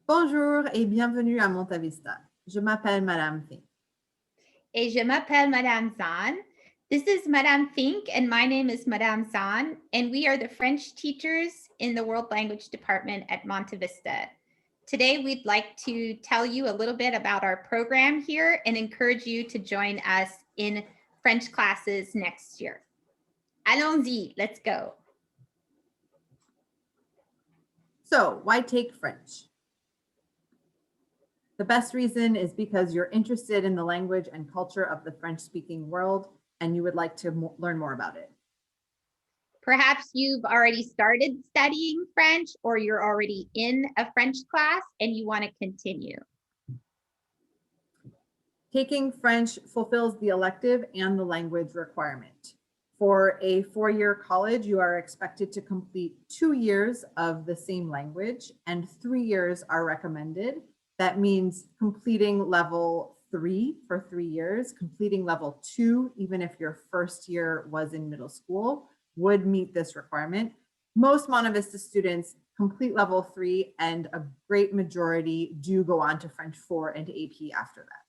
Bonjour et bienvenue à Monta Vista. Je m'appelle Madame Fink. Et je m'appelle Madame Zahn. This is Madame Fink, and my name is Madame Zahn, and we are the French teachers in the World Language Department at Monta Vista. Today, we'd like to tell you a little bit about our program here and encourage you to join us in French classes next year. Allons-y, let's go. So, why take French? The best reason is because you're interested in the language and culture of the French-speaking world, and you would like to learn more about it. Perhaps you've already started studying French, or you're already in a French class and you want to continue. Taking French fulfills the elective and the language requirement. For a 4-year college, you are expected to complete 2 years of the same language, and 3 years are recommended. That means completing level 3 for 3 years, completing level 2, even if your first year was in middle school, would meet this requirement. Most Monta Vista students complete level 3, and a great majority do go on to French 4 and AP after that.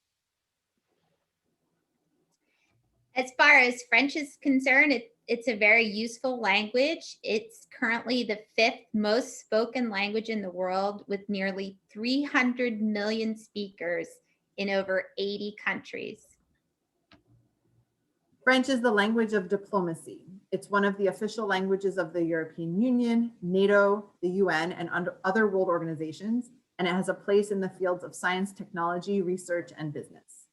As far as French is concerned, it's a very useful language. It's currently the 5th most spoken language in the world, with nearly 300 million speakers in over 80 countries. French is the language of diplomacy. It's one of the official languages of the European Union, NATO, the UN, and other world organizations, and it has a place in the fields of science, technology, research, and business.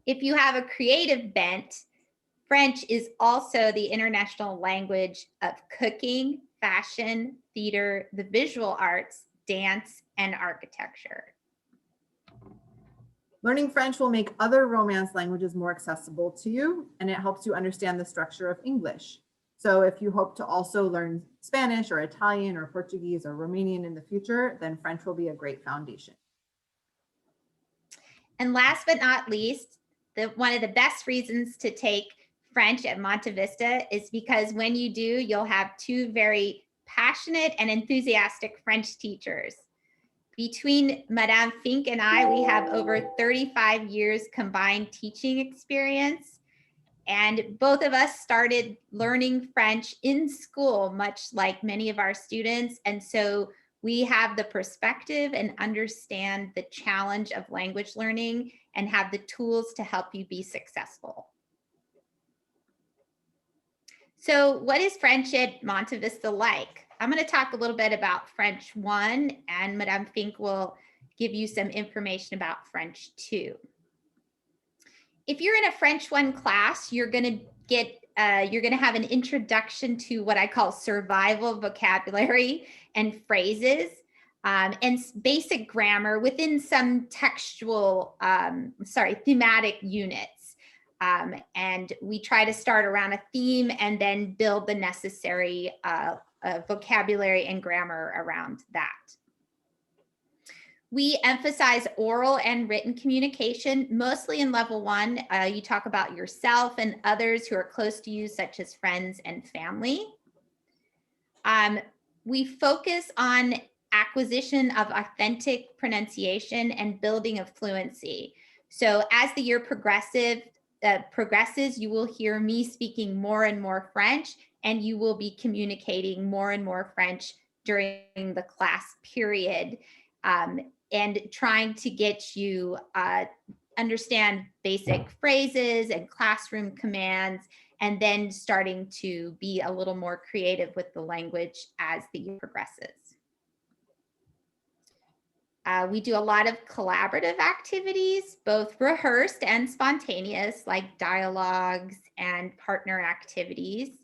If you have a creative bent, French is also the international language of cooking, fashion, theater, the visual arts, dance, and architecture. Learning French will make other Romance languages more accessible to you, and it helps you understand the structure of English. So if you hope to also learn Spanish or Italian or Portuguese or Romanian in the future, then French will be a great foundation. And last but not least, one of the best reasons to take French at Monta Vista is because when you do, you'll have 2 very passionate and enthusiastic French teachers. Between Madame Fink and I, we have over 35 years combined teaching experience. And both of us started learning French in school, much like many of our students. And so we have the perspective and understand the challenge of language learning and have the tools to help you be successful. So what is French at Monta Vista like? I'm going to talk a little bit about French 1, and Madame Fink will give you some information about French 2. If you're in a French 1 class, you're going to have an introduction to what I call survival vocabulary and phrases, and basic grammar within some thematic units. And we try to start around a theme and then build the necessary vocabulary and grammar around that. We emphasize oral and written communication, mostly in level 1. You talk about yourself and others who are close to you, such as friends and family. We focus on acquisition of authentic pronunciation and building of fluency. So as the year progresses, you will hear me speaking more and more French, and you will be communicating more and more French during the class period, and trying to get you understand basic phrases and classroom commands, and then starting to be a little more creative with the language as the year progresses. We do a lot of collaborative activities, both rehearsed and spontaneous, like dialogues and partner activities.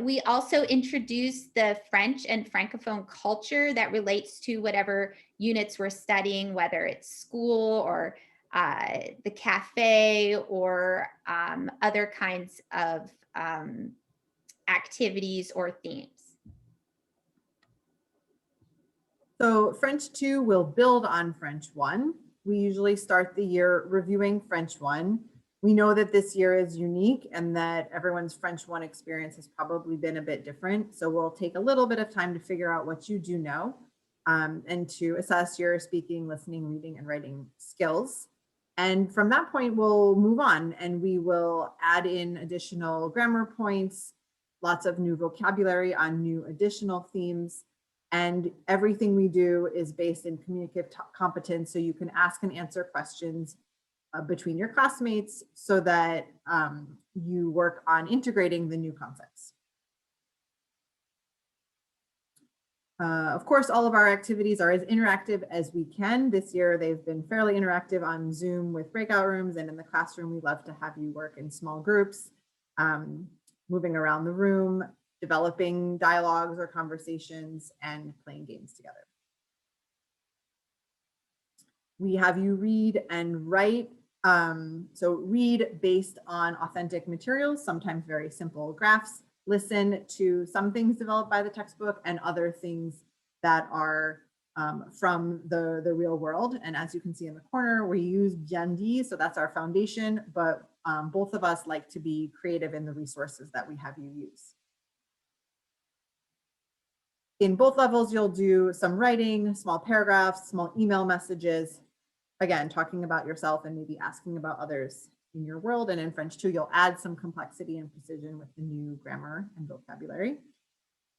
We also introduce the French and Francophone culture that relates to whatever units we're studying, whether it's school or the cafe or other kinds of activities or themes. So French 2 will build on French 1. We usually start the year reviewing French 1. We know that this year is unique and that everyone's French 1 experience has probably been a bit different. So we'll take a little bit of time to figure out what you do know and to assess your speaking, listening, reading, and writing skills. And from that point, we'll move on and we will add in additional grammar points, lots of new vocabulary on new additional themes. And everything we do is based in communicative competence. So you can ask and answer questions between your classmates so that you work on integrating the new concepts. Of course, all of our activities are as interactive as we can. This year, they've been fairly interactive on Zoom with breakout rooms, and in the classroom, we love to have you work in small groups, moving around the room, developing dialogues or conversations, and playing games together. We have you read and write. So read based on authentic materials, sometimes very simple graphs. Listen to some things developed by the textbook and other things that are from the real world. And as you can see in the corner, we use Byandi, so that's our foundation, but both of us like to be creative in the resources that we have you use. In both levels, you'll do some writing, small paragraphs, small email messages, again, talking about yourself and maybe asking about others in your world. And in French 2, you'll add some complexity and precision with the new grammar and vocabulary.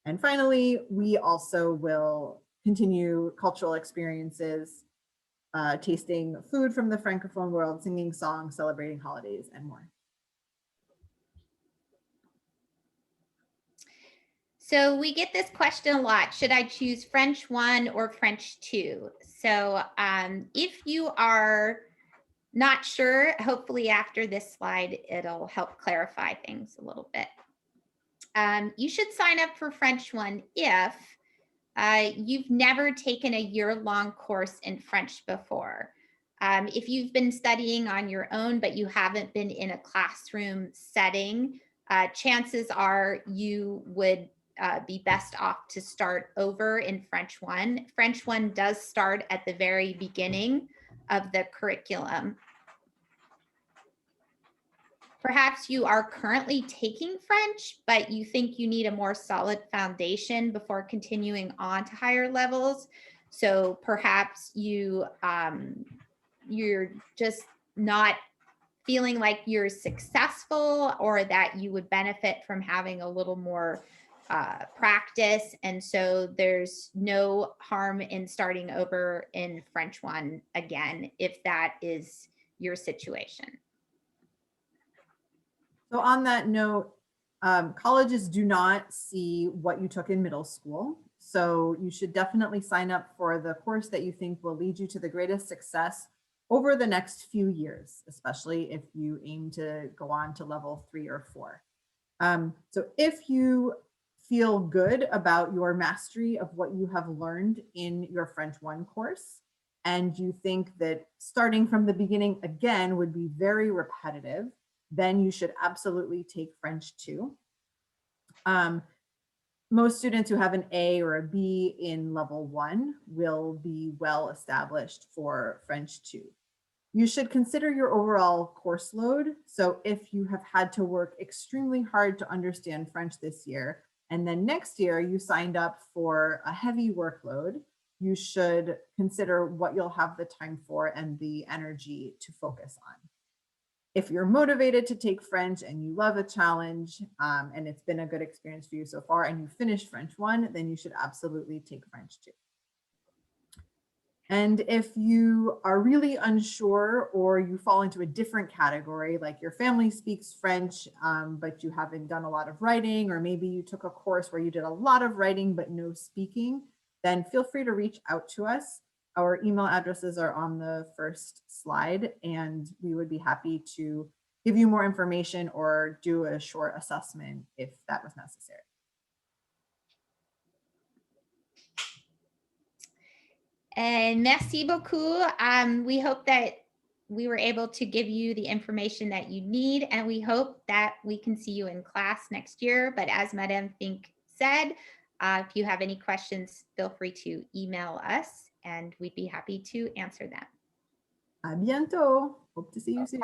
And finally, we also will continue cultural experiences, tasting food from the Francophone world, singing songs, celebrating holidays, and more. So we get this question a lot. Should I choose French 1 or French 2? So if you are not sure, hopefully after this slide, it'll help clarify things a little bit. You should sign up for French 1 if you've never taken a year-long course in French before. If you've been studying on your own, but you haven't been in a classroom setting, chances are you would be best off to start over in French 1. French 1 does start at the very beginning of the curriculum. Perhaps you are currently taking French, but you think you need a more solid foundation before continuing on to higher levels. So perhaps you're just not feeling like you're successful or that you would benefit from having a little more practice. And so there's no harm in starting over in French 1 again, if that is your situation. So on that note, colleges do not see what you took in middle school. So you should definitely sign up for the course that you think will lead you to the greatest success over the next few years, especially if you aim to go on to level 3 or 4. So if you feel good about your mastery of what you have learned in your French 1 course, and you think that starting from the beginning again would be very repetitive, then you should absolutely take French 2. Most students who have an A or a B in level 1 will be well established for French 2. You should consider your overall course load. So if you have had to work extremely hard to understand French this year, and then next year you signed up for a heavy workload, you should consider what you'll have the time for and the energy to focus on. If you're motivated to take French and you love a challenge and it's been a good experience for you so far and you finished French 1, then you should absolutely take French 2. And if you are really unsure or you fall into a different category, like your family speaks French, but you haven't done a lot of writing, or maybe you took a course where you did a lot of writing but no speaking, then feel free to reach out to us. Our email addresses are on the first slide, and we would be happy to give you more information or do a short assessment if that was necessary. And merci beaucoup. We hope that we were able to give you the information that you need, and we hope that we can see you in class next year. But as Madame Fink said, if you have any questions, feel free to email us and we'd be happy to answer them. À bientôt. Hope to see you soon.